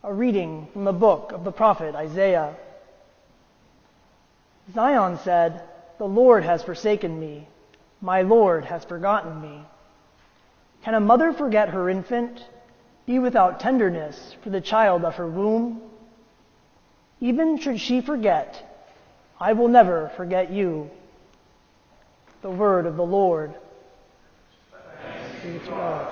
A reading from the book of the prophet Isaiah. Zion said, "The Lord has forsaken me. My Lord has forgotten me." Can a mother forget her infant, be without tenderness for the child of her womb? Even should she forget, I will never forget you. The word of the Lord. Thanks be to God.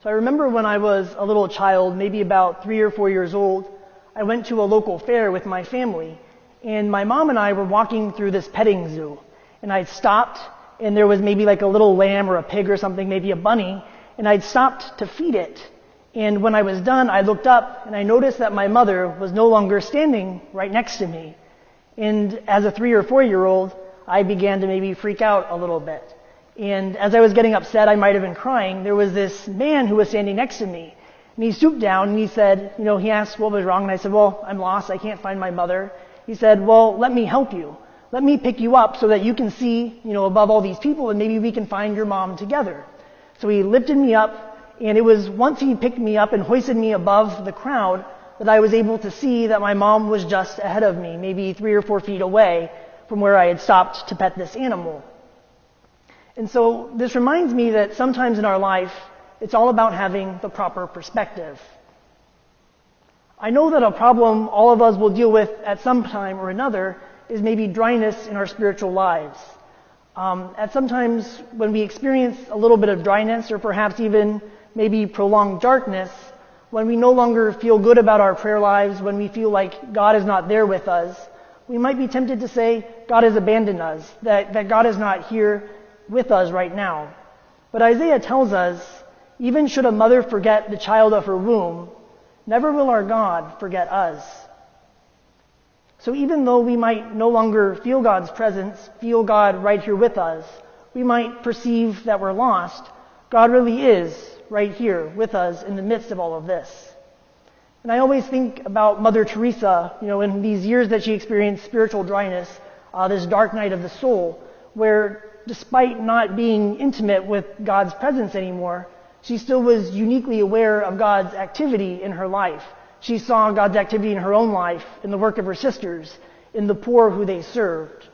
So I remember when I was a little child, maybe about 3 or 4 years old, I went to a local fair with my family, and my mom and I were walking through this petting zoo, and I'd stopped, and there was maybe like a little lamb or a pig or something, maybe a bunny, and I'd stopped to feed it. And when I was done, I looked up, and I noticed that my mother was no longer standing right next to me. And as a 3 or 4-year-old, I began to maybe freak out a little bit. And as I was getting upset, I might have been crying, there was this man who was standing next to me. And he stooped down and he said, he asked what was wrong. And I said, well, I'm lost. I can't find my mother. He said, well, let me help you. Let me pick you up so that you can see, above all these people, and maybe we can find your mom together. So he lifted me up, and it was once he picked me up and hoisted me above the crowd that I was able to see that my mom was just ahead of me, maybe 3 or 4 feet away from where I had stopped to pet this animal. And so this reminds me that sometimes in our life, it's all about having the proper perspective. I know that a problem all of us will deal with at some time or another is maybe dryness in our spiritual lives. At sometimes when we experience a little bit of dryness or perhaps even maybe prolonged darkness, when we no longer feel good about our prayer lives, when we feel like God is not there with us, we might be tempted to say God has abandoned us, that God is not here with us right now. But Isaiah tells us, even should a mother forget the child of her womb, never will our God forget us. So even though we might no longer feel God's presence, feel God right here with us, we might perceive that we're lost, God really is right here with us in the midst of all of this. And I always think about Mother Teresa, in these years that she experienced spiritual dryness, this dark night of the soul, where despite not being intimate with God's presence anymore, she still was uniquely aware of God's activity in her life. She saw God's activity in her own life, in the work of her sisters, in the poor who they served.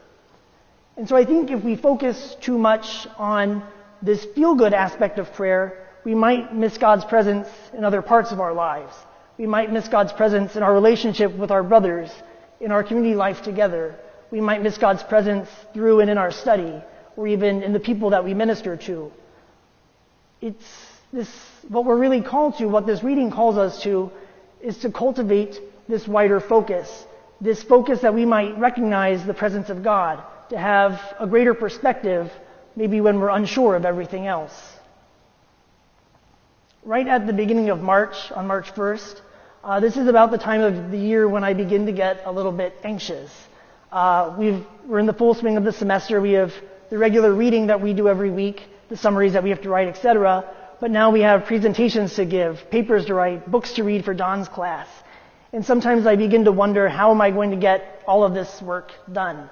And so I think if we focus too much on this feel-good aspect of prayer, we might miss God's presence in other parts of our lives. We might miss God's presence in our relationship with our brothers, in our community life together. We might miss God's presence through and in our study, or even in the people that we minister to. What we're really called to, what this reading calls us to, is to cultivate this wider focus. This focus that we might recognize the presence of God, to have a greater perspective, maybe when we're unsure of everything else. Right at the beginning of March, on March 1st, this is about the time of the year when I begin to get a little bit anxious. We're in the full swing of the semester. We have the regular reading that we do every week, the summaries that we have to write, etc. But now we have presentations to give, papers to write, books to read for Don's class. And sometimes I begin to wonder, how am I going to get all of this work done?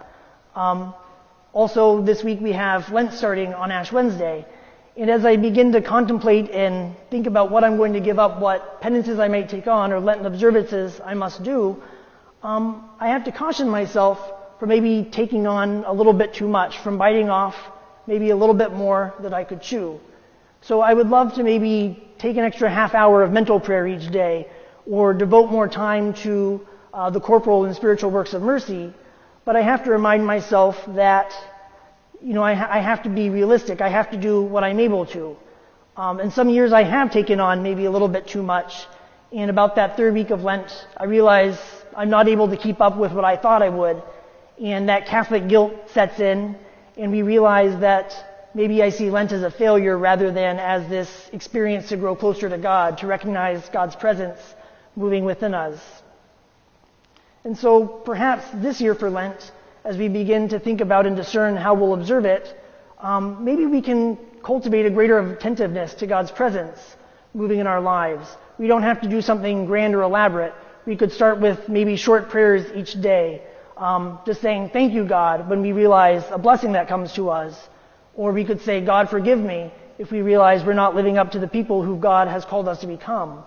Also, this week we have Lent starting on Ash Wednesday. And as I begin to contemplate and think about what I'm going to give up, what penances I may take on, or Lenten observances I must do, I have to caution myself for maybe taking on a little bit too much, from biting off maybe a little bit more that I could chew. So I would love to maybe take an extra half hour of mental prayer each day, or devote more time to the corporal and spiritual works of mercy. But I have to remind myself that, I have to be realistic. I have to do what I'm able to. And some years I have taken on maybe a little bit too much. And about that third week of Lent, I realize I'm not able to keep up with what I thought I would. And that Catholic guilt sets in, and we realize that maybe I see Lent as a failure rather than as this experience to grow closer to God, to recognize God's presence moving within us. And so perhaps this year for Lent, as we begin to think about and discern how we'll observe it, maybe we can cultivate a greater attentiveness to God's presence moving in our lives. We don't have to do something grand or elaborate. We could start with maybe short prayers each day, just saying, thank you, God, when we realize a blessing that comes to us. Or we could say, God, forgive me, if we realize we're not living up to the people who God has called us to become.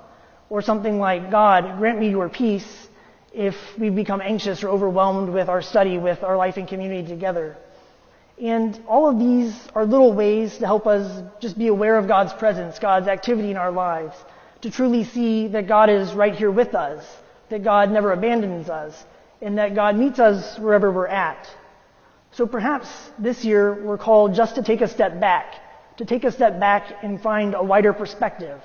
Or something like, God, grant me your peace, if we become anxious or overwhelmed with our study, with our life and community together. And all of these are little ways to help us just be aware of God's presence, God's activity in our lives, to truly see that God is right here with us, that God never abandons us, and that God meets us wherever we're at. So perhaps this year we're called just to take a step back and find a wider perspective.